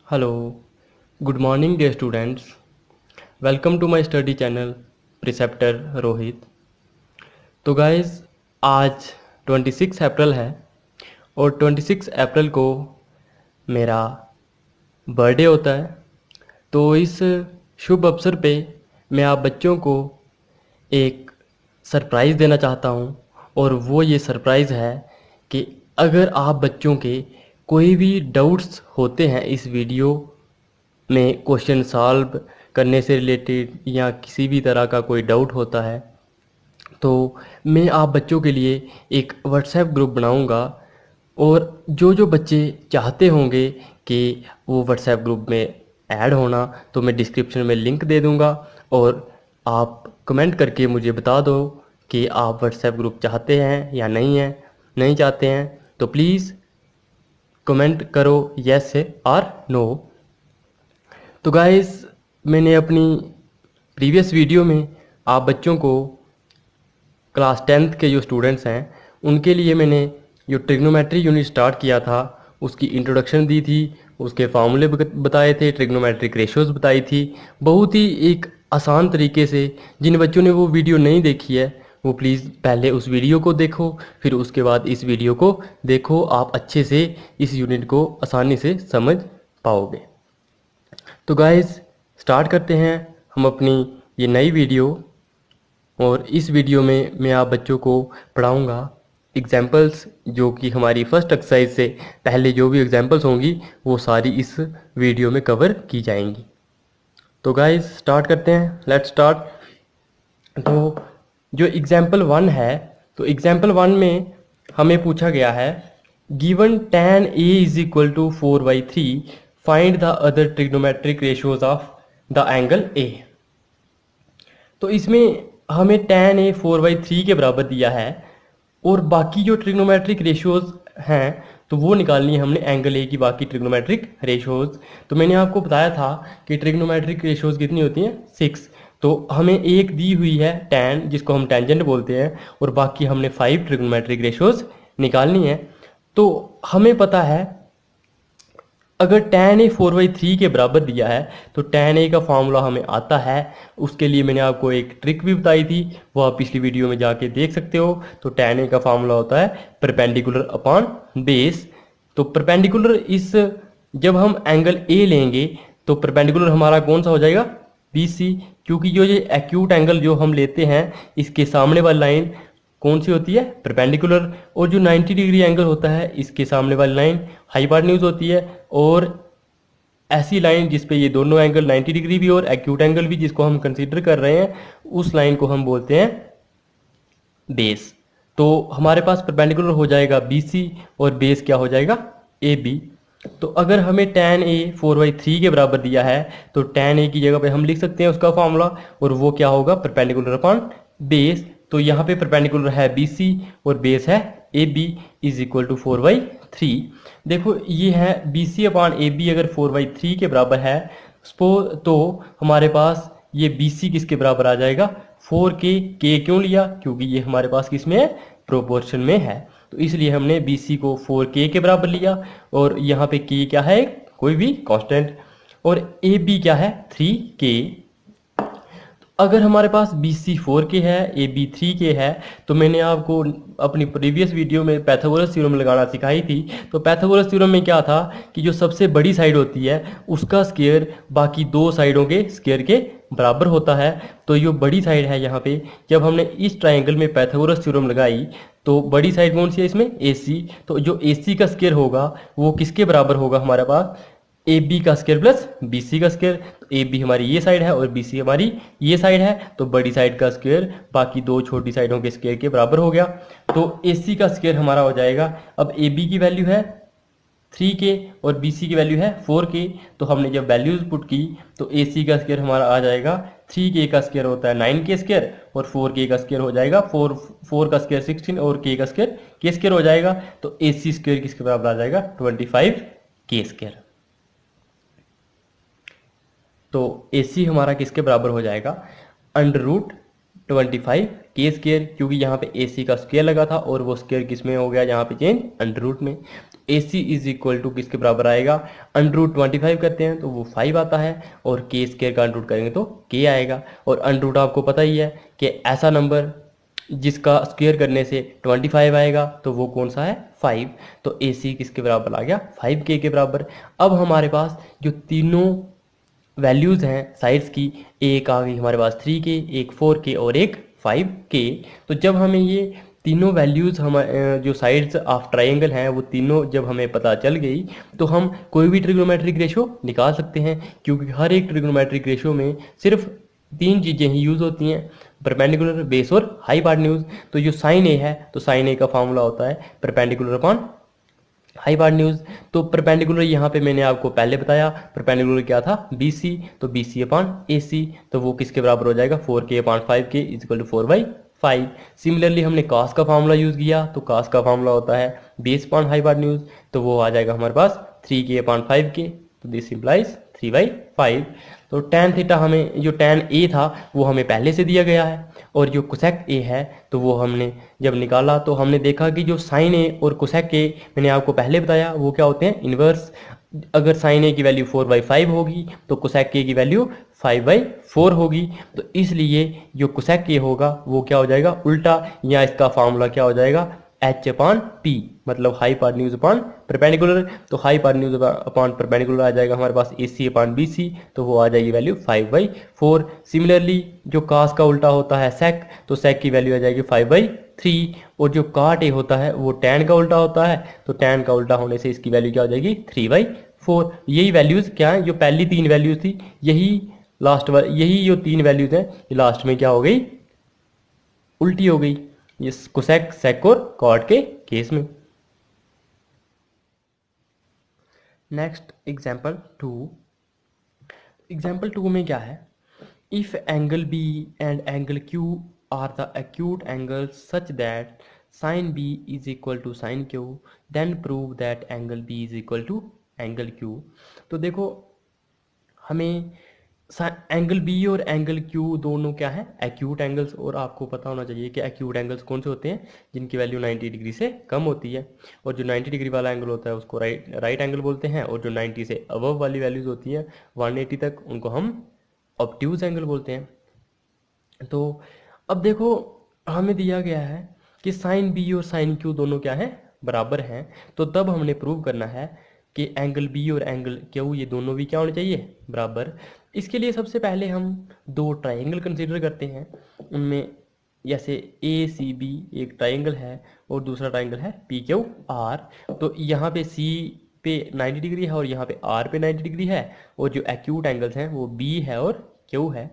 Hello, good morning dear students. Welcome to my study channel Preceptor Rohit. तो guys आज 26 अप्रैल है और 26 अप्रैल को मेरा बर्थडे होता है। तो इस शुभ अवसर पे मैं आप बच्चों को एक सरप्राइज़ देना चाहता हूँ और वो ये सरप्राइज़ है कि अगर आप बच्चों के कोई भी डाउट्स होते हैं इस वीडियो में क्वेश्चन सॉल्व करने से रिलेटेड या किसी भी तरह का कोई डाउट होता है तो मैं आप बच्चों के लिए एक व्हाट्सएप ग्रुप बनाऊंगा और जो बच्चे चाहते होंगे कि वो व्हाट्सएप ग्रुप में ऐड होना तो मैं डिस्क्रिप्शन में लिंक दे दूंगा और आप कमेंट करके मुझे बता दो कि आप व्हाट्सएप ग्रुप चाहते हैं या नहीं चाहते हैं। तो प्लीज़ कमेंट करो यस और नो। तो गाइस मैंने अपनी प्रीवियस वीडियो में आप बच्चों को क्लास 10th के जो स्टूडेंट्स हैं उनके लिए मैंने जो ट्रिग्नोमेट्री यूनिट स्टार्ट किया था उसकी इंट्रोडक्शन दी थी, उसके फार्मूले बताए थे, ट्रिग्नोमेट्रिक रेशियोज बताई थी बहुत ही एक आसान तरीके से। जिन बच्चों ने वो वीडियो नहीं देखी है वो प्लीज़ पहले उस वीडियो को देखो, फिर उसके बाद इस वीडियो को देखो, आप अच्छे से इस यूनिट को आसानी से समझ पाओगे। तो गाइस स्टार्ट करते हैं हम अपनी ये नई वीडियो और इस वीडियो में मैं आप बच्चों को पढ़ाऊंगा एग्जाम्पल्स जो कि हमारी फर्स्ट एक्सरसाइज से पहले जो भी एग्जाम्पल्स होंगी वो सारी इस वीडियो में कवर की जाएंगी। तो गाइस स्टार्ट करते हैं, लेट्स स्टार्ट। तो जो एग्जाम्पल 1 है तो एग्जाम्पल 1 में हमें पूछा गया है given tan a is equal to 4/3 find the other trigonometric ratios of the angle a। तो इसमें हमें tan a 4/3 के बराबर दिया है और बाकी जो ट्रिग्नोमेट्रिक रेशियोज हैं तो वो निकालनी है हमने एंगल ए की बाकी ट्रिग्नोमेट्रिक रेशियोज। तो मैंने आपको बताया था कि ट्रिग्नोमेट्रिक रेशियोज कितनी होती हैं 6। तो हमें एक दी हुई है tan जिसको हम टेंजेंट बोलते हैं और बाकी हमने 5 ट्रिग्नोमेट्रिक रेशियोज निकालनी है। तो हमें पता है अगर tan a 4/3 के बराबर दिया है तो tan a का फॉर्मूला हमें आता है। उसके लिए मैंने आपको एक ट्रिक भी बताई थी, वो आप पिछली वीडियो में जाके देख सकते हो। तो tan a का फॉर्मूला होता है परपेंडिकुलर अपॉन बेस। तो परपेंडिकुलर इस जब हम एंगल a लेंगे तो परपेंडिकुलर हमारा कौन सा हो जाएगा BC, क्योंकि जो ये एक्यूट एंगल जो हम लेते हैं इसके सामने वाली लाइन कौन सी होती है परपेंडिकुलर, और जो 90 डिग्री एंगल होता है इसके सामने वाली लाइन हाइपोटेन्यूज होती है। और ऐसी लाइन जिस पे ये दोनों एंगल 90 डिग्री भी और एक्यूट एंगल भी जिसको हम कंसीडर कर रहे हैं उस लाइन को हम बोलते हैं बेस। तो हमारे पास परपेंडिकुलर हो जाएगा BC और बेस क्या हो जाएगा AB। तो अगर हमें tan a 4/3 के बराबर दिया है तो tan a की जगह पे हम लिख सकते हैं उसका फॉर्मूला और वो क्या होगा परपेंडिकुलर अपॉन बेस। तो यहाँ पे परपेंडिकुलर है BC और बेस है AB इज इक्वल टू 4/3। देखो ये है BC अपॉन AB अगर 4/3 के बराबर है सपोज तो हमारे पास ये BC किसके बराबर आ जाएगा 4K। K क्यों लिया क्योंकि ये हमारे पास किस में है प्रोपोर्शन में है, तो इसलिए हमने BC को 4K के बराबर लिया। और यहाँ पे K क्या है कोई भी कांस्टेंट और AB क्या है 3K। अगर हमारे पास BC 4K है AB 3K है तो मैंने आपको अपनी प्रीवियस वीडियो में पैथागोरस थ्योरम लगाना सिखाई थी। तो पैथागोरस थ्योरम में क्या था कि जो सबसे बड़ी साइड होती है उसका स्क्वायर बाकी दो साइडों के स्क्वायर के बराबर होता है। तो जो बड़ी साइड है यहाँ पे जब हमने इस ट्राइंगल में पैथागोरस थ्योरम लगाई तो बड़ी साइड कौन सी है इसमें AC। तो जो AC का स्क्वायर होगा वो किसके बराबर होगा हमारे पास AB का स्क्वायर प्लस BC का स्क्वायर। तो AB हमारी ये साइड है और BC हमारी ये साइड है तो बड़ी साइड का स्क्वायर बाकी दो छोटी साइडों के स्क्वायर के बराबर हो गया। तो AC का स्क्वायर हमारा हो जाएगा, अब AB की वैल्यू है 3K और BC की वैल्यू है 4K। तो हमने जब वैल्यूज पुट की तो AC का स्क्वायर हमारा आ जाएगा 3K का स्क्वायर होता है 9K स्क्वायर और 4K का स्क्वायर हो जाएगा 4 का स्क्वायर 16 और K का स्क्वायर K स्क्वायर हो जाएगा। तो AC स्क्वायर किसके बराबर आ जाएगा 25K स्क्वायर। तो AC हमारा किसके बराबर हो जाएगा √25K स्क्वायर, क्योंकि यहाँ पे AC का स्क्वायर लगा था और वो स्क्वायर किस में हो गया यहाँ पे चेंज √में। ए सी इज इक्वल टू किसके बराबर आएगा, अंडर रूट 25 करते हैं तो वो 5 आता है, और के स्क्वायर का अंडर रूट करेंगे तो के आएगा। और अंडर रूट आपको पता ही है कि ऐसा नंबर जिसका स्क्वायर करने से 25 आएगा तो वो कौन सा है, 5। तो ए सी किसके बराबर आ गया, 5 के बराबर। अब हमारे पास जो तीनों वैल्यूज़ हैं साइड्स की, एक आ गई हमारे पास 3 के, एक 4 के और एक 5 के। तो जब हमें ये तीनों वैल्यूज़ हम जो साइड्स ऑफ ट्रायंगल हैं वो तीनों जब हमें पता चल गई तो हम कोई भी ट्रिग्नोमेट्रिक रेशो निकाल सकते हैं, क्योंकि हर एक ट्रिग्नोमेट्रिक रेशो में सिर्फ 3 चीज़ें ही यूज़ होती हैं, परपेंडिकुलर, बेस और हाइपोटेन्यूज। तो जो साइन ए है तो साइन ए का फॉर्मूला होता है परपेंडिकुलर अपॉन हाइपोटेन्यूज। तो परपेंडिकुलर यहाँ पे मैंने आपको पहले बताया, परपेंडिकुलर क्या था, बी सी, तो बी सी अपॉन ए सी, तो वो किसके बराबर हो जाएगा, 4 के अपॉन 5 के इजिकल टू 4/5। सिमिलरली हमने कास का फार्मूला यूज़ किया, तो कास का फार्मूला होता है बेस अपॉन हाइपोटेन्यूज, तो वो आ जाएगा हमारे पास 3 के अपॉन 5 के, तो दिस इम्प्लाइज 3/5। तो टैन थीटा हमें, जो टैन ए था वो हमें पहले से दिया गया है, और जो कोसेक ए है तो वो हमने जब निकाला तो हमने देखा कि जो साइन ए और कोसेक ए मैंने आपको पहले बताया वो क्या होते हैं, इन्वर्स। अगर साइन ए की वैल्यू 4/5 होगी तो कोसेक ए की वैल्यू 5/4 होगी। तो इसलिए जो कोसेक ए होगा वो क्या हो जाएगा, उल्टा, या इसका फार्मूला क्या हो जाएगा, एच अपॉन पी, मतलब हाइपोटेन्यूज अपॉन परपेंडिकुलर। तो हाइपोटेन्यूज अपॉन परपेंडिकुलर आ जाएगा हमारे पास ए सी अपॉन बी सी, तो वो आ जाएगी वैल्यू 5/4। सिमिलरली जो कास का उल्टा होता है सेक, तो सेक की वैल्यू आ जाएगी 5/3। और जो काट ए होता है वो टैन का उल्टा होता है, तो टैन का उल्टा होने से इसकी वैल्यू क्या हो जाएगी, 3/4। यही वैल्यूज क्या है, जो पहली 3 वैल्यूज थी यही लास्ट यही जो 3 वैल्यूज हैं ये लास्ट में क्या हो गई, उल्टी हो गई, ये कोसेक, सेक और कॉट के केस में। Next example 2। एग्जाम्पल 2 में क्या है, if angle B and angle Q are the acute angle such that sine B is equal to sine Q, then prove that angle B is equal to angle Q. तो देखो हमें angle B और angle Q दोनों क्या है, acute angles, और आपको पता होना चाहिए कि एक्यूट एंगल्स कौन से होते हैं, जिनकी वैल्यू 90 डिग्री से कम होती है। और जो 90 डिग्री वाला एंगल होता है उसको राइट एंगल बोलते हैं, और जो 90 से अबव वाली वैल्यूज होती हैं 180 तक, उनको हम ऑब्ट्यूज एंगल बोलते हैं। तो अब देखो हमें दिया गया है कि साइन बी और साइन क्यू दोनों क्या है, बराबर हैं। तो तब हमने प्रूव करना है कि एंगल बी और एंगल क्यू ये दोनों भी क्या होने चाहिए, बराबर। इसके लिए सबसे पहले हम 2 ट्रायंगल कंसीडर करते हैं, उनमें जैसे ए सी बी एक ट्रायंगल है और दूसरा ट्रायंगल है पी क्यू आर। तो यहाँ पे सी पे 90 डिग्री है और यहाँ पे आर पे 90 डिग्री है, और जो एक्यूट एंगल्स हैं वो बी है और क्यू है।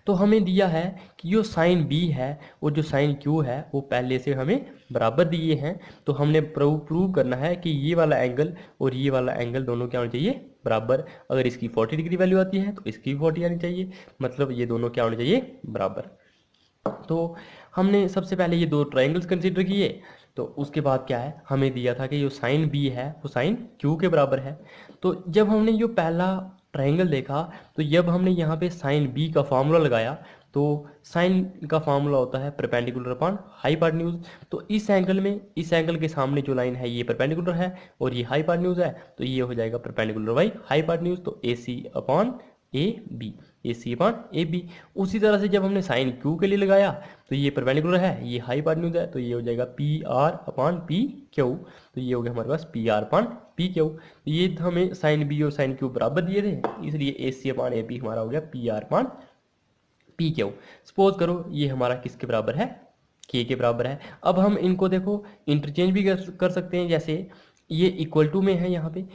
तो हमें दिया है कि जो साइन बी है और जो साइन क्यू है वो पहले से हमें बराबर दिए हैं। तो हमने प्रूव करना है कि ये वाला एंगल और ये वाला एंगल दोनों क्या होने चाहिए, बराबर। अगर इसकी 40 डिग्री वैल्यू आती है तो इसकी भी 40 आनी चाहिए, मतलब ये दोनों क्या होने चाहिए, बराबर। तो हमने सबसे पहले ये 2 ट्रायंगल्स कंसीडर किए। तो उसके बाद क्या है, हमें दिया था कि जो साइन बी है वो साइन क्यू के बराबर है। तो जब हमने जो पहला ट्रायंगल देखा तो जब हमने यहाँ पे साइन बी का फार्मूला लगाया, तो साइन का फार्मूला होता है परपेंडिकुलर अपॉन हाइपोटेन्यूज। तो इस एंगल में, इस एंगल के सामने जो लाइन है ये परपेंडिकुलर है और ये हाइपोटेन्यूज है, तो ये हो जाएगा परपेंडिकुलर बाई हाइपोटेन्यूज, तो A C upon A B, A C upon A B. उसी तरह से जब हमने साइन क्यू के लिए लगाया तो ये परपेंडिकुलर है, ये हाइपोटेन्यूज है, तो ये हो जाएगा P R upon P Q, तो ये हो गया हमारे पास P R upon P Q. तो ये हमें साइन बी और साइन क्यू बराबर दिए थे, इसलिए ए सी अपॉन ए बी हमारा हो गया P R upon P Q. Suppose करो ये हमारा किसके बराबर है, के बराबर है। अब हम इनको देखो इंटरचेंज भी कर सकते हैं, जैसे ये इक्वल टू में है, यहाँ पे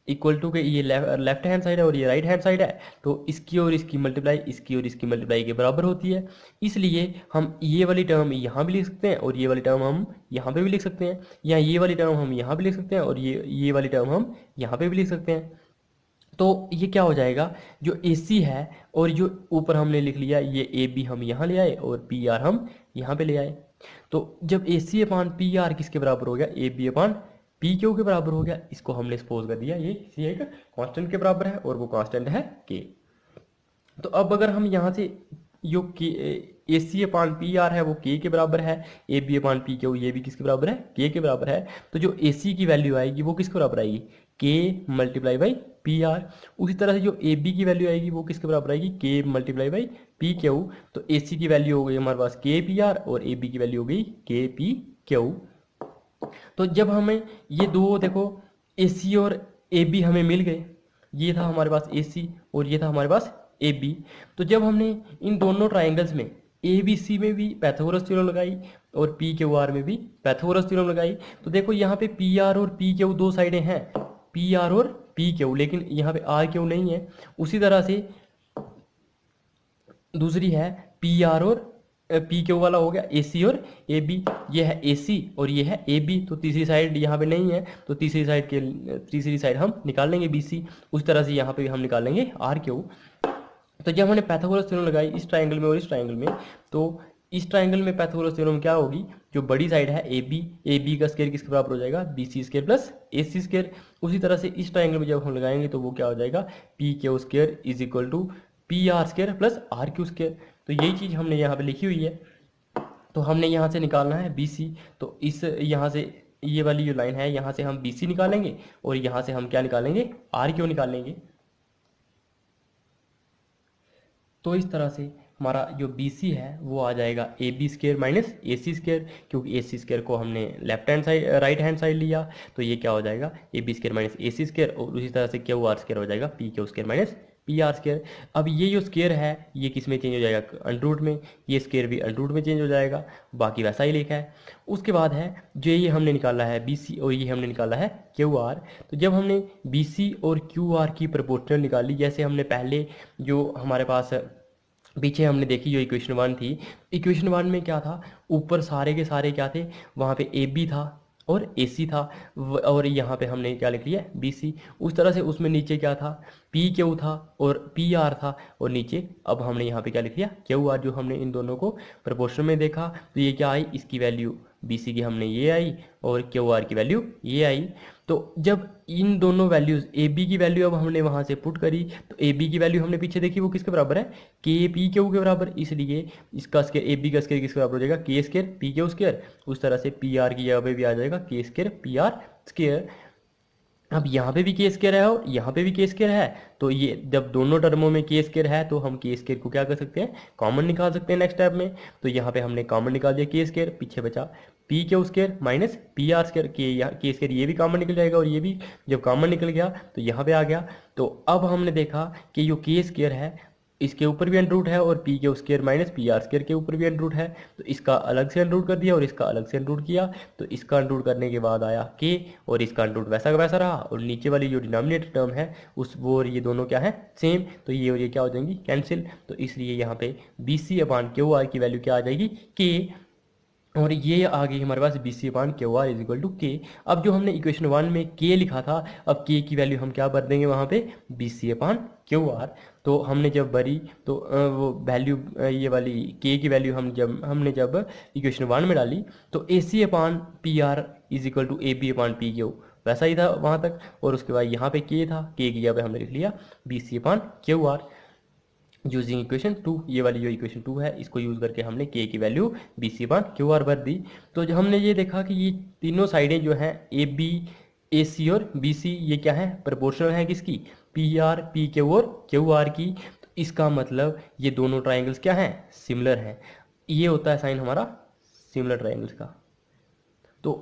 इक्वल टू के ये लेफ्ट हैंड साइड है और ये राइट हैंड साइड है, तो इसकी और इसकी मल्टीप्लाई इसकी और इसकी मल्टीप्लाई के बराबर होती है। इसलिए हम ये वाली टर्म यहाँ भी लिख सकते हैं और ये वाली टर्म हम यहाँ पे भी लिख सकते हैं, या ये वाली टर्म हम यहाँ भी लिख सकते हैं और ये वाली टर्म हम यहाँ पे भी लिख सकते हैं। तो ये क्या हो जाएगा, जो ए सी है और जो ऊपर हमने लिख लिया ये ए बी हम यहाँ ले आए और पी आर हम यहाँ पे ले आए। तो जब ए सी अपान पी आर किसके बराबर हो गया, A B upon P Q के बराबर हो गया, इसको हमने सपोज कर दिया ये किसी एक कांस्टेंट के बराबर है और वो कांस्टेंट है के। तो अब अगर हम यहाँ से जो ए सी अपान पी आर है वो के के बराबर है, A B upon P Q ये भी किसके बराबर है, के बराबर है। तो जो ए सी की वैल्यू आएगी वो किसके बराबर आएगी, के मल्टीप्लाई बाई पी आर। उसी तरह से जो ए बी की वैल्यू आएगी वो किसके बराबर आएगी, के मल्टीप्लाई बाई पी क्यू। तो ए सी की वैल्यू हो गई हमारे पास के पी आर और ए बी की वैल्यू हो गई के पी क्यू। तो जब हमें ये दो देखो ए सी और ए बी हमें मिल गए, ये था हमारे पास ए सी और ये था हमारे पास ए बी। तो जब हमने इन दोनों ट्राइंगल्स में ए बी सी में भी पैथागोरस थ्योरम लगाई और पी क्यू आर में भी पैथागोरस थ्योरम लगाई, तो देखो यहाँ पे पी आर और पी क्यू दो साइडें हैं, पी आर और पी क्यू, लेकिन यहाँ पे आर क्यू नहीं है। उसी तरह से दूसरी है पी आर और पी क्यू वाला हो गया ए सी और ए बी, ये है ए सी और ये है ए बी। तो तीसरी साइड यहाँ पे नहीं है, तो तीसरी साइड हम निकाल लेंगे बी सी। उस तरह से यहाँ पे भी हम निकाल लेंगे आर क्यू। तो जब हमने पैथागोरस थ्योरम लगाई इस ट्राइंगल में और इस ट्राइंगल में, तो इस ट्राइंगल में पैथागोरस थ्योरम क्या होगी, जो बड़ी साइड है ए बी का स्क्वायर किसके बराबर हो जाएगा, बी सी स्क्वायर प्लस ए सी स्क्वायर। उसी तरह से इस ट्राइंगल में जब हम लगाएंगे तो वो क्या हो जाएगा, P Q square is equal to P R square plus R Q square. तो यही चीज़ हमने यहाँ पे लिखी हुई है। तो हमने यहाँ से निकालना है बी सी, तो इस यहाँ से ये वाली जो लाइन है यहाँ से हम बी सी निकालेंगे और यहाँ से हम क्या निकालेंगे, आर क्यू निकालेंगे। तो इस तरह से हमारा जो बी सी है वो आ जाएगा A B square minus A C square, क्योंकि ए सी स्क्र को हमने left hand side right hand side लिया, तो ये क्या हो जाएगा A B square minus A C square. और उसी तरह से क्यू आर स्क्र हो जाएगा P Q square minus P R square. अब ये जो स्क्र है ये किस में चेंज हो जाएगा, अंडरूट में, ये स्क्र भी अंडरूट में चेंज हो जाएगा, बाकी वैसा ही लिखा है। उसके बाद है जो ये हमने निकाला है बी सी और ये हमने निकाला है क्यू आर। तो जब हमने बी सी और क्यू आर की प्रोपोर्शनल निकाली, जैसे हमने पहले जो हमारे पास पीछे हमने देखी जो इक्वेशन 1 थी, इक्वेशन 1 में क्या था, ऊपर सारे के सारे क्या थे, वहाँ पे ए बी था और ए सी था और यहाँ पे हमने क्या लिख लिया बी सी। उस तरह से उसमें नीचे क्या था, पी क्यू था और पी आर था और नीचे अब हमने यहाँ पे क्या लिख लिया क्यू आर। जो हमने इन दोनों को प्रोपोर्शन में देखा तो ये क्या आई, इसकी वैल्यू बी सी की हमने ये आई और क्यू आर की वैल्यू ये आई। तो जब इन दोनों वैल्यूज ए बी की वैल्यू अब हमने वहाँ से पुट करी, तो ए बी की वैल्यू हमने पीछे देखी वो किसके बराबर है, के पी क्यू के बराबर, इसलिए इसका स्क्वायर ए बी का स्क्वायर किसके बराबर हो जाएगा, के स्क्वायर पी क्यू स्क्वायर। उस तरह से पी आर की जगह पे भी आ जाएगा के स्क्वायर पी आर स्क्वायर। अब यहाँ पे भी के स्क्वायर है और यहाँ पे भी के स्क्वायर है, तो ये जब दोनों टर्मों में के स्क्वायर है तो हम के स्क्वायर को क्या कर सकते हैं, कॉमन निकाल सकते हैं नेक्स्ट स्टेप में। तो यहाँ पे हमने कॉमन निकाल दिया के स्क्वायर, पीछे बचा P Q square minus P R square, के स्क्वायर ये भी कॉमन निकल जाएगा और ये भी जब कॉमन निकल गया तो यहाँ पे आ गया। तो अब हमने देखा कि जो के स्क्वायर है इसके ऊपर भी अंडर रूट है और पी के square minus P R square के ऊपर भी अंडर रूट है, तो इसका अलग से अंडर रूट कर दिया और इसका अलग से अंडर रूट किया। तो इसका अंडर रूट करने के बाद आया के और इसका अंडर रूट वैसा का वैसा रहा और नीचे वाली जो डिनोमिनेटर टर्म है उस वो और ये दोनों क्या है सेम, तो ये और ये क्या हो जाएंगी कैंसिल। तो इसलिए यहाँ पे B C upon Q R की वैल्यू क्या आ जाएगी के, और ये आ गई हमारे पास B C upon Q R is equal to K. अब जो हमने इक्वेशन 1 में के लिखा था, अब के की वैल्यू हम क्या भर देंगे वहाँ पे B C upon Q R. तो हमने जब भरी तो वो वैल्यू ये वाली के की वैल्यू हमने जब इक्वेशन 1 में डाली तो A C upon P R is equal to A B upon P Q वैसा ही था वहाँ तक, और उसके बाद यहाँ पे के था, के की जगह पे हमने लिख लिया B C upon Q R using equation 2। ये वाली जो इक्वेशन 2 है इसको यूज़ करके हमने के की value B C upon Q R भर दी। तो जो हमने ये देखा कि ये तीनों साइडें जो हैं ए बी ए सी और बी सी ये क्या है प्रोपोर्शनल है किसकी, पी आर पी क्यू और क्यू आर की। तो इसका मतलब ये दोनों ट्राइंगल्स क्या हैं सिमिलर हैं, ये होता है साइन हमारा सिमिलर ट्राइंगल्स का। तो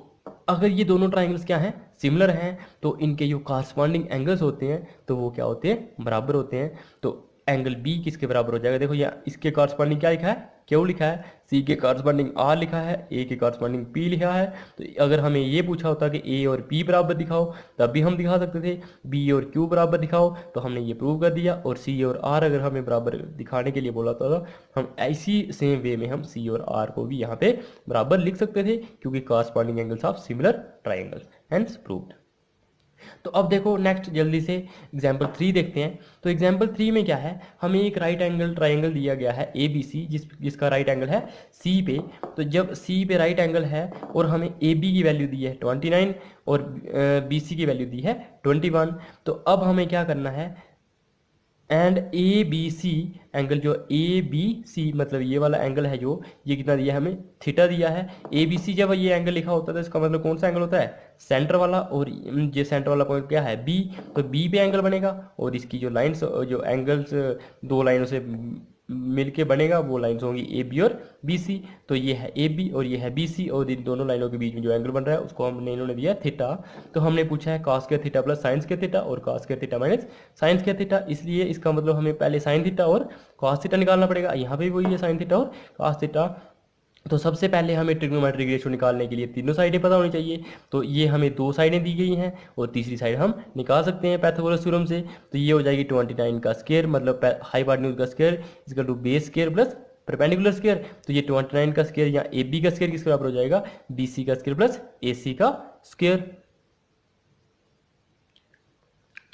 अगर ये दोनों ट्राइंगल्स क्या हैं सिमिलर हैं तो इनके जो कॉरस्पॉन्डिंग एंगल्स होते हैं तो वो क्या होते हैं बराबर होते हैं। तो एंगल बी किसके बराबर हो जाएगा, देखो यहाँ इसके कॉरस्पॉन्डिंग क्या लिखा है क्यू लिखा है, सी के कॉरस्पॉन्डिंग आर लिखा है, ए के कॉरस्पॉन्डिंग पी लिखा है। तो अगर हमें ये पूछा होता कि ए और पी बराबर दिखाओ तब भी हम दिखा सकते थे, बी और क्यू बराबर दिखाओ तो हमने ये प्रूव कर दिया, और सी और आर अगर हमें बराबर दिखाने के लिए बोला था हम ऐसी सेम वे में हम सी और आर को भी यहाँ पे बराबर लिख सकते थे, क्योंकि corresponding angles of similar triangles hence proved. तो अब देखो नेक्स्ट जल्दी से एग्जाम्पल 3 देखते हैं। तो एग्जाम्पल 3 में क्या है, हमें एक राइट एंगल ट्राइंगल दिया गया है ए बी सी जिसका राइट एंगल है सी पे। तो जब सी पे राइट एंगल है और हमें ए बी की वैल्यू दी है 29 और बी सी की वैल्यू दी है 21, तो अब हमें क्या करना है, and A B C angle, जो ए बी सी मतलब ये वाला एंगल है जो, ये कितना दिया है हमें, थीटा दिया है। ए बी सी जब ये एंगल लिखा होता है तो इसका मतलब कौन सा एंगल होता है, सेंटर वाला, और ये सेंटर वाला पॉइंट क्या है, बी, तो बी पे एंगल बनेगा, और इसकी जो लाइंस, जो एंगल्स दो लाइनों से मिलके बनेगा वो लाइंस होंगी ए बी और बी सी। तो ये है ए बी और ये है बी सी, और इन दोनों लाइनों के बीच में जो एंगल बन रहा है उसको हमने इन्होंने दिया थीटा। तो हमने पूछा है कॉस के थीटा प्लस साइंस के थीटा और कॉस के थीटा माइनस साइंस के थीटा, इसलिए इसका मतलब हमें पहले साइन थीटा और कॉस थीटा निकालना पड़ेगा। यहाँ पे भी वही है, साइन थीटा और कॉस थीटा। तो सबसे पहले हमें ट्रिग्नोमेट्रिक रेशियो निकालने के लिए तीनों साइडें पता होनी चाहिए। तो ये हमें दो साइडें दी गई हैं और तीसरी साइड हम निकाल सकते हैं पाइथागोरस थ्योरम से। तो ये हो जाएगी 29 का स्क्वायर, मतलब हाइपोटेन्यूज का square equal to base square plus perpendicular square. तो ये 29 का स्क्वायर या ए बी का स्क्वायर किसके बराबर हो जाएगा, बी सी का स्क्वायर प्लस ए सी का स्क्वायर।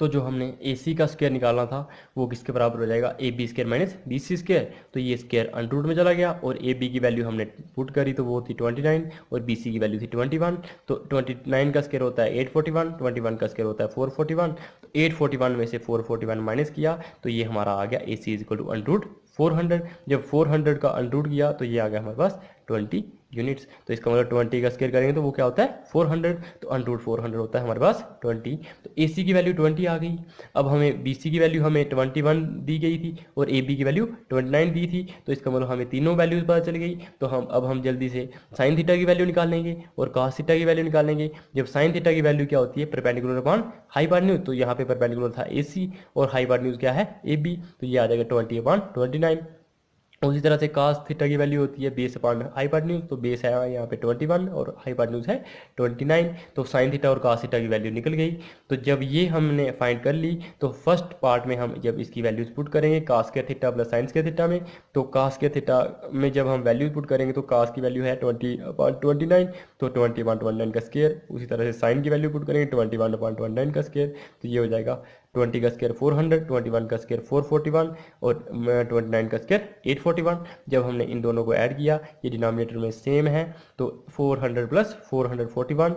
तो जो हमने ए सी का स्क्वायर निकालना था वो किसके बराबर हो जाएगा, A B square minus B C square. तो ये स्क्वायर अंडर रूट में चला गया और ए बी की वैल्यू हमने पुट करी तो वो थी 29 और बी सी की वैल्यू थी 21। तो 29 का स्क्वायर होता है 841, 21 का स्क्वायर होता है 441। तो 841 में से 441 माइनस किया तो ये हमारा आ गया A C is equal to under root 400। जब 400 का अंडर रूट किया तो ये आ गया हमारे पास 20 यूनिट्स। तो इसका मतलब 20 का स्क्वायर करेंगे तो वो क्या होता है 400, तो अंडर रूट 400 होता है हमारे पास 20। तो ए सी की वैल्यू 20 आ गई। अब हमें बी सी की वैल्यू हमें 21 दी गई थी और ए बी की वैल्यू 29 दी थी, तो इसका मतलब हमें तीनों वैल्यूज पता चल गई। तो हम जल्दी से साइन थीटा की वैल्यू निकाल लेंगे और कॉस थीटा की वैल्यू निकाल लेंगे। जब साइन थीटा की वैल्यू क्या होती है, परपेंडिकुलर अपॉन हाइपोटेन्यूज, तो यहाँ पे परपेंडिकुलर था ए सी और हाइपोटेन्यूज क्या है ए बी, तो ये आ जाएगा 20/29। उसी तरह से कास थीटा की वैल्यू होती है बेस अपॉन हाइपोटेन्यूज, तो बेस है यहाँ पे 21 और हाइपोटेन्यूज है 29। तो साइन थीटा और कास थीटा की वैल्यू निकल गई। तो जब ये हमने फाइंड कर ली तो फर्स्ट पार्ट में हम जब इसकी वैल्यूज पुट करेंगे कास के थीटा प्लस साइंस के थीटा में, तो कास के थीटा में जब हम वैल्यूज पुट करेंगे तो कास की वैल्यू है 20/29, तो 20/29 का स्क्वायर। उसी तरह से साइन की वैल्यू पुट करेंगे 21/29 का स्क्वायर, तो ये हो जाएगा 20 का स्क्वायर 400, 21 का स्क्वायर 441 और 29 का स्क्वायर 841। जब हमने इन दोनों को ऐड किया ये डिनोमिनेटर में सेम है, तो 400 प्लस 441,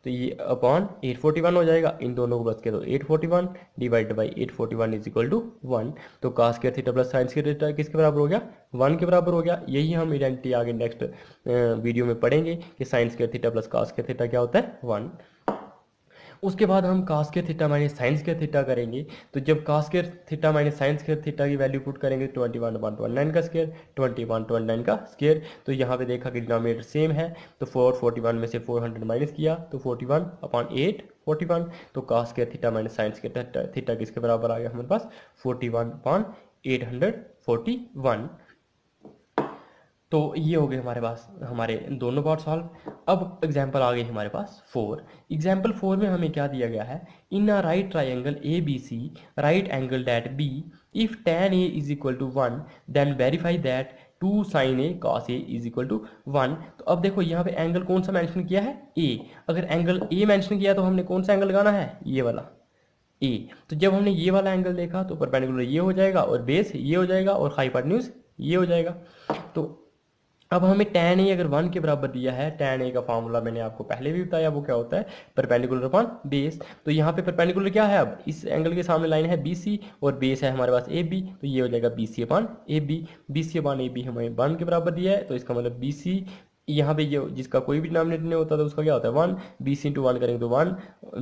तो ये अपॉन 841 हो जाएगा। इन दोनों को प्लस किया तो 841 divide by 841 is equal to 1। तो कास के थीटा प्लस साइंस के थीटा किसके बराबर हो गया, 1 के बराबर हो गया। यही हम आइडेंटिटी आगे नेक्स्ट वीडियो में पढ़ेंगे कि साइंस के थीटा प्लस कास के थीटा क्या होता है 1। उसके बाद हम कास के थीटा माइनस साइंस के थीटा करेंगे। तो जब कास के थीटा माइनस साइंस के थीटा की वैल्यू पुट करेंगे 21/29 का स्क्वायर, 21/29 का स्क्वायर, तो यहाँ पे देखा कि डिनोमिनेटर सेम है, तो 441 में से 400 माइनस किया तो 41/841। तो कास के थीटा माइनस साइंस के थीटा किसके बराबर आ गया हमारे पास 41/841। तो ये हो गए हमारे पास हमारे दोनों पार्ट सॉल्व। अब एग्जाम्पल आ गई हमारे पास 4। एग्जाम्पल 4 में हमें क्या दिया गया है, in a right triangle A B C right angle at B if tan a is equal to 1 then verify that 2 sin a cos a is equal to 1। तो अब देखो यहाँ पे एंगल कौन सा मेंशन किया है, a। अगर एंगल a मेंशन किया तो हमने कौन सा एंगल लगाना है, ये वाला a। तो जब हमने ये वाला एंगल देखा तो परपेंडिकुलर ये हो जाएगा और बेस ये हो जाएगा और हाइपोटेन्यूज ये हो जाएगा। तो अब हमें tan a अगर 1 के बराबर दिया है, tan a का फॉर्मूला मैंने आपको पहले भी बताया वो क्या होता है, परपेंडिकुलर अपॉन बेस। तो यहाँ पे परपेंडिकुलर क्या है, अब इस एंगल के सामने लाइन है BC और बेस है हमारे पास AB, तो ये हो जाएगा BC upon AB। BC upon AB हमें 1 के बराबर दिया है, तो इसका मतलब BC यहाँ पे ये जिसका कोई भी डिनोमिनेटर नहीं होता तो उसका क्या होता है 1, BC इंटू 1 करेंगे तो 1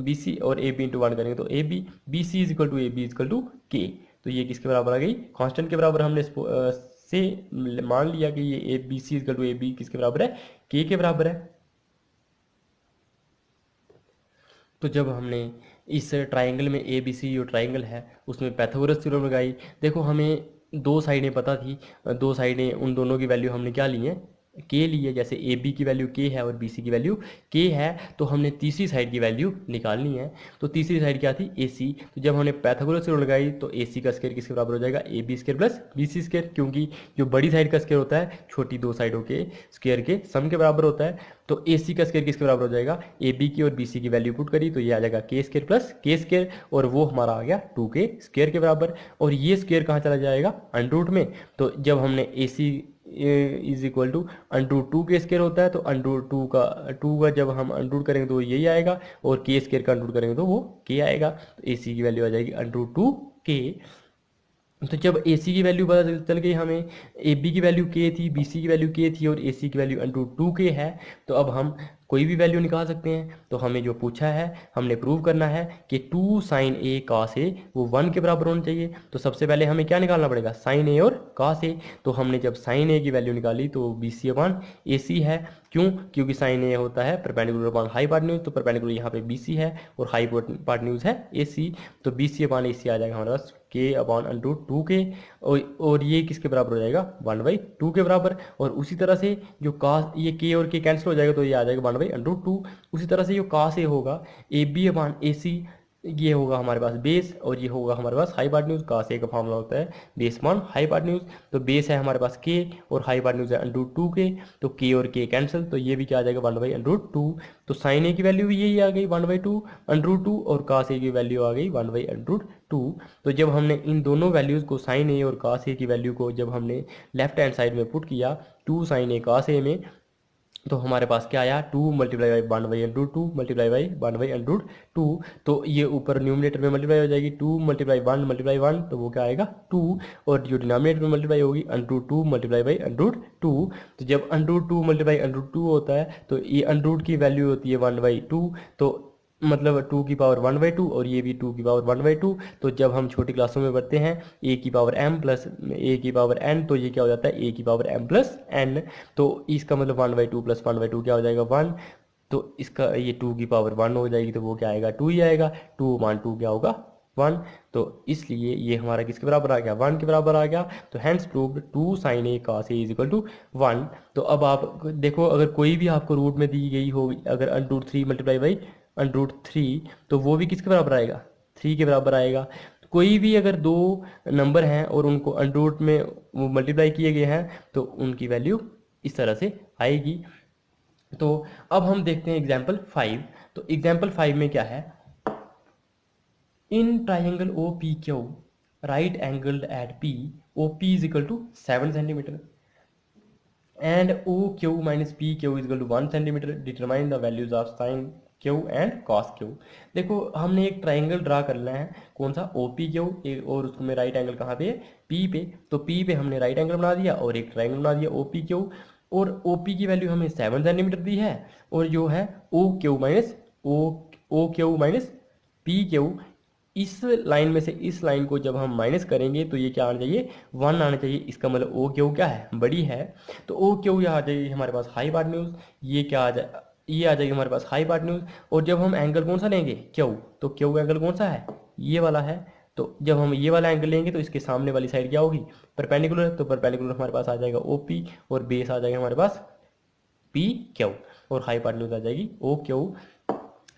BC और AB इंटू 1 करेंगे तो AB, BC is equal to AB is equal to K। तो ये किसके बराबर आ गई, कांस्टेंट के बराबर हमने से मान लिया कि ये A B C equal to A B किसके बराबर है, के बराबर है। तो जब हमने इस ट्राइंगल में ए बी सी जो ट्राइंगल है उसमें पाइथागोरस थ्योरम लगाई, देखो हमें दो साइडें पता थी, दो साइडें उन दोनों की वैल्यू हमने क्या ली है, के लिए। जैसे ए बी की वैल्यू के है और बी सी की वैल्यू के है, तो हमने तीसरी साइड की वैल्यू निकालनी है। तो तीसरी साइड क्या थी, ए सी। तो जब हमने पाइथागोरस थ्योरम लगाई तो ए सी का स्क्वायर किसके बराबर हो जाएगा, A B square plus B C square, क्योंकि जो बड़ी साइड का स्क्वायर होता है छोटी दो साइडों के स्क्वायर के सम के बराबर होता है। तो ए सी का स्क्वायर किसके बराबर हो जाएगा, ए बी की और बी सी की वैल्यू पुट करी तो ये आ जाएगा के स्क्वायर प्लस के स्क्वायर, और वो हमारा आ गया 2 के स्क्वायर के बराबर। और ये स्क्वायर कहाँ चला जाएगा, अंडर रूट में। तो जब हमने ए C is equal to under 2 के स्क्वायर होता है, तो अंडर 2 का जब हम अंडर करेंगे तो यही आएगा, और के स्क्वायर का अंडर करेंगे तो वो के आएगा। तो ए सी की वैल्यू आ जाएगी अंडर 2 के। तो जब ए सी की वैल्यू पता चल गई हमें, ए बी की वैल्यू के थी, बी सी की वैल्यू के थी और ए सी की वैल्यू √2 के है, तो अब हम कोई भी वैल्यू निकाल सकते हैं। तो हमें जो पूछा है, हमने प्रूव करना है कि 2 साइन ए कॉस ए वो 1 के बराबर होना चाहिए। तो सबसे पहले हमें क्या निकालना पड़ेगा, साइन ए और कॉस ए। तो हमने जब साइन ए की वैल्यू निकाली तो बी सी अपॉन ए सी है। क्यों? क्योंकि साइन ए होता है परपेंडिकुलर अपॉन हाइपोटेन्यूज, तो परपेंडिकुलर यहाँ पे बी सी है और हाइपोटेन्यूज है ए सी। तो बी सी अपॉन ए सी आ जाएगा हमारे पास के अपॉन √2 के, और ये किसके बराबर हो जाएगा, 1/2 के बराबर। और उसी तरह से जो कास, ये के और के कैंसिल हो जाएगा तो ये आ जाएगा 1/√2। उसी तरह से जो कास ए होगा, ए बी अपॉन ए सी, ये होगा हमारे पास बेस और ये होगा हमारे पास हाइपोटेन्यूज। कास ए का फॉर्मूला होता है बेस अपॉन हाइपोटेन्यूज। तो बेस है हमारे पास के और हाइपोटेन्यूज है √2 के, तो के और के कैंसिल, तो ये भी क्या आ जाएगा 1/√2। तो साइन ए की वैल्यू भी यही आ गई 1/2 और कास ए की वैल्यू आ गई 1/√2। तो जब हमने इन दोनों वैल्यूज़ को, साइन ए और कास ए की वैल्यू को जब हमने लेफ्ट हैंड साइड में पुट किया 2 साइन ए कास ए में, तो हमारे पास क्या आया, 2 मल्टीप्लाई बाई 1/√2 मल्टीप्लाई बाई 1/√2। तो ये ऊपर न्यूमिनेटर में मल्टीप्लाई हो जाएगी, 2 मल्टीप्लाई 1 मल्टीप्लाई 1, तो वो क्या आएगा 2। और जो डिनोमिनेटर में मल्टीप्लाई होगी √2 मल्टीप्लाई बाई √2। तो जब √2 मल्टीप्लाई √2 होता है तो ये √ की वैल्यू होती है 1/2। तो मतलब 2 की पावर 1/2 और ये भी 2 की पावर 1/2। तो जब हम छोटी क्लासों में पढ़ते हैं ए की पावर m प्लस ए की पावर n, तो ये क्या हो जाता है ए की पावर m प्लस n। तो इसका मतलब 1/2 प्लस 1/2 क्या हो जाएगा 1। तो इसका ये 2 की पावर 1 हो जाएगी, तो वो क्या आएगा 2 ही आएगा। 2/2 क्या होगा 1। तो इसलिए ये हमारा किसके बराबर आ गया, 1 के बराबर आ गया। तो hence proved 2 sine A cos A is equal to 1। तो अब आप देखो, अगर कोई भी आपको रूट में दी गई हो, अगर √3 मल्टीप्लाई बाई √3, तो वो भी किसके बराबर आएगा, 3 के बराबर आएगा। कोई भी अगर दो नंबर हैं और उनको √ में वो मल्टीप्लाई किए गए हैं तो उनकी वैल्यू इस तरह से आएगी। तो अब हम देखते हैं एग्जाम्पल 5। तो एग्जाम्पल 5 में क्या है, in triangle O P Q right angled at P, O P is equal to 7 centimetre and O Q minus P Q is equal to 1 centimetre, determine the values of sine Q and cos Q. देखो हमने एक triangle draw करना है, कौन सा, ओ P Q, और उसमें right angle कहाँ पे है, पी पे। तो पी पे हमने राइट एंगल बना दिया और एक ट्राइंगल बना दिया ओ पी क्यू, और ओ पी की वैल्यू हमें 7 सेंटीमीटर दी है, और जो है O Q minus P Q, इस लाइन में से इस लाइन को जब हम माइनस करेंगे तो ये क्या आना चाहिए, 1 आना चाहिए। इसका मतलब ओ क्यू क्या है, बड़ी है। तो ओ क्यू यहाँ आ जाएगी हमारे पास हाइपोटेन्यूज, ये क्या आ जाए, ये आ जाएगी हमारे पास हाइपोटेन्यूज। और जब हम एंगल कौन सा लेंगे, क्यू, तो क्यू एंगल कौन सा है, ये वाला है। तो जब हम ये वाला एंगल लेंगे तो इसके सामने वाली साइड क्या होगी, परपेंडिकुलर। तो परपेंडिकुलर हमारे पास आ जाएगा ओ पी और बेस आ जाएगा हमारे पास पी क्यू, और हाइपोटेन्यूज आ जाएगी ओ क्यू।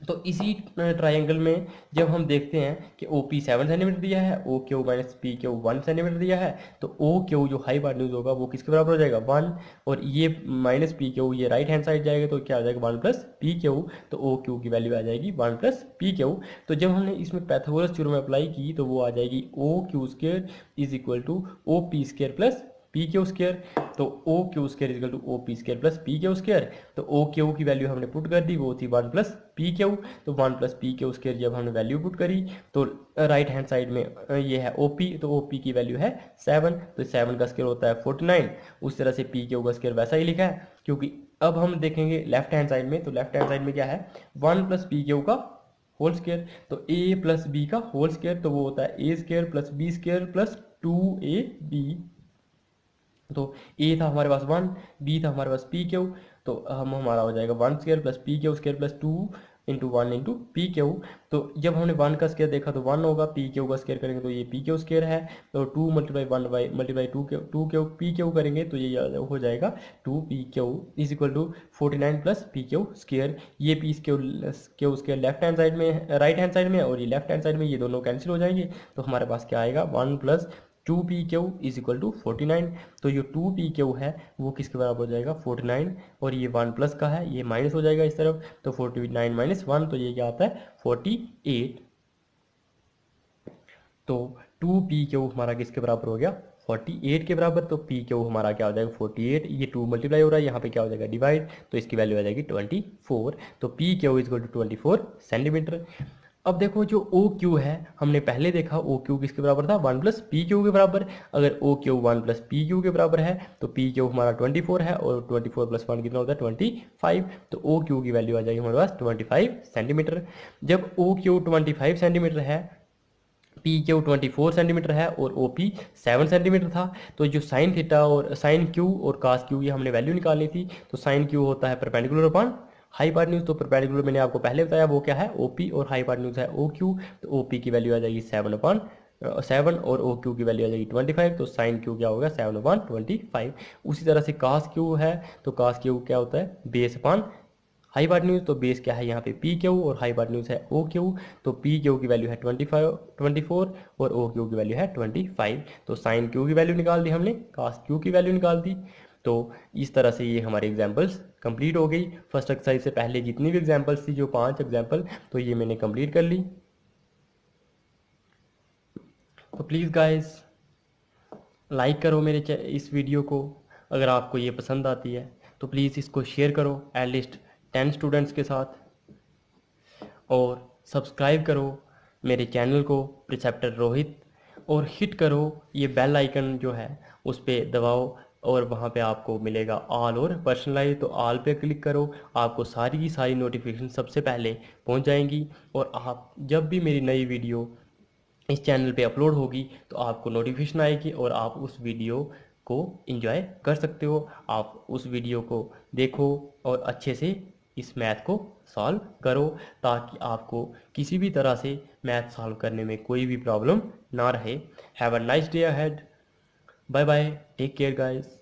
तो इसी ट्रायंगल में जब हम देखते हैं कि ओ पी 7 सेंटीमीटर दिया है, O Q minus P Q 1 centimetre दिया है, तो ओ क्यू जो हाइपोटेन्यूज होगा वो किसके बराबर हो जाएगा 1, और ये माइनस पी क्यू ये राइट हैंड साइड जाएगा तो क्या आ जाएगा 1 प्लस पी क्यू। तो ओ क्यू की वैल्यू आ जाएगी 1 प्लस पी क्यू। तो जब हमने इसमें पैथागोरस थ्योरम अप्लाई की तो वो आ जाएगी O Q square is equal to O P square plus P Q square. तो O Q square is equal to O P square plus P Q square. तो ओ क्यू की वैल्यू हमने put कर दी, वो थी 1 प्लस पी क्यू। तो 1 plus P Q square जब हमने वैल्यू पुट करी तो राइट हैंड साइड में ये है ओ पी, तो ओ पी की वैल्यू है 7। तो 7 का स्क्वायर होता है 49। उस तरह से पी क्यू का स्क्वायर वैसा ही लिखा है, क्योंकि अब हम देखेंगे लेफ्ट हैंड साइड में। तो लेफ्ट हैंड साइड में क्या है, 1 प्लस पी क्यू का होल स्क्वायर, तो ए प्लस बी का होल स्क्वायर, तो वो होता है A square plus B square plus 2ab। तो ए था हमारे पास 1, बी था हमारे पास पी क्यू, तो हम हमारा हो जाएगा 1 square plus P Q square plus 2 into 1 into P Q. तो जब हमने 1 का स्क्वायर देखा तो 1 होगा, पी क्यू का स्क्वायर करेंगे तो ये पी क्यू स्क्वायर है। तो 2 multiply 1 by multiply 2 Q P Q करेंगे तो ये हो जाएगा 2 P Q is equal to 49 plus P Q square. ये P Q square left hand side में, राइट हैंड साइड में, और ये लेफ्ट हैंड साइड में, ये दोनों कैंसिल हो जाएंगे। तो हमारे पास क्या आएगा 1 plus 2 P Q is equal to 49। तो ये 2 पी क्यू है वो किसके बराबर हो जाएगा 49, और ये 1 प्लस का है ये माइनस हो जाएगा इस तरफ। तो 49 माइनस 1, तो ये क्या आता है 48। तो 2 पी क्यू हमारा किसके बराबर हो गया 48 के बराबर। तो पी क्यू हमारा क्या हो जाएगा 48, ये 2 मल्टीप्लाई हो रहा है, यहाँ पे क्या हो जाएगा डिवाइड, तो इसकी वैल्यू आ जाएगी 24। तो P Q is equal to 24 centimetre. अब देखो जो ओ क्यू है, हमने पहले देखा ओ क्यू किसके बराबर था, 1 प्लस पी क्यू के बराबर। अगर O Q 1 plus P Q के बराबर है तो पी क्यू हमारा 24 है, और 24 प्लस 1 कितना होता है 25। तो ओ क्यू की वैल्यू आ जाएगी हमारे पास 25 सेंटीमीटर। जब ओ क्यू 25 सेंटीमीटर है, पी क्यू 24 सेंटीमीटर है और ओ पी 7 सेंटीमीटर था, तो जो साइन थीटा और साइन क्यू और कास क्यू ये हमने वैल्यू निकालनी थी। तो साइन क्यू होता है परपेंडिकुलर अपॉन हाइपार्टन्यूज, तो परपेंडिकुलर मैंने आपको पहले बताया वो क्या है ओ पी, और हाइपार्टन्यूज है ओ क्यू। तो ओ पी की वैल्यू आ जाएगी 7 और ओ क्यू की वैल्यू आ जाएगी 25। तो साइन क्यू क्या होगा 7/25। उसी तरह से कास क्यू है, तो कास क्यू क्या होता है बेस अपॉन हाइपार्टन्यूज। तो बेस क्या है यहाँ पे पी क्यू और हाइपार्टन्यूज है ओ क्यू। तो पी क्यू की वैल्यू है 24 और ओ क्यू की वैल्यू है 25। तो साइन क्यू की वैल्यू निकाल दी हमने, कास क्यू की वैल्यू निकाल दी। तो इस तरह से ये हमारे एग्जाम्पल्स कंप्लीट हो गई। फर्स्ट एक्सरसाइज से पहले जितनी भी एग्जाम्पल्स थी, जो 5 एग्जाम्पल, तो ये मैंने कंप्लीट कर ली। तो प्लीज़ गाइस लाइक करो मेरे इस वीडियो को। अगर आपको ये पसंद आती है तो प्लीज़ इसको शेयर करो एटलीस्ट 10 स्टूडेंट्स के साथ, और सब्सक्राइब करो मेरे चैनल को प्रिसेप्टर रोहित, और हिट करो ये बेल आइकन जो है उस पर दबाओ, और वहाँ पे आपको मिलेगा ऑल और पर्सनलाइज। तो ऑल पे क्लिक करो, आपको सारी की सारी नोटिफिकेशन सबसे पहले पहुँच जाएंगी, और आप जब भी मेरी नई वीडियो इस चैनल पे अपलोड होगी तो आपको नोटिफिकेशन आएगी, और आप उस वीडियो को एंजॉय कर सकते हो। आप उस वीडियो को देखो और अच्छे से इस मैथ को सॉल्व करो, ताकि आपको किसी भी तरह से मैथ सॉल्व करने में कोई भी प्रॉब्लम ना रहे। Have a nice day ahead. Bye bye, take care guys.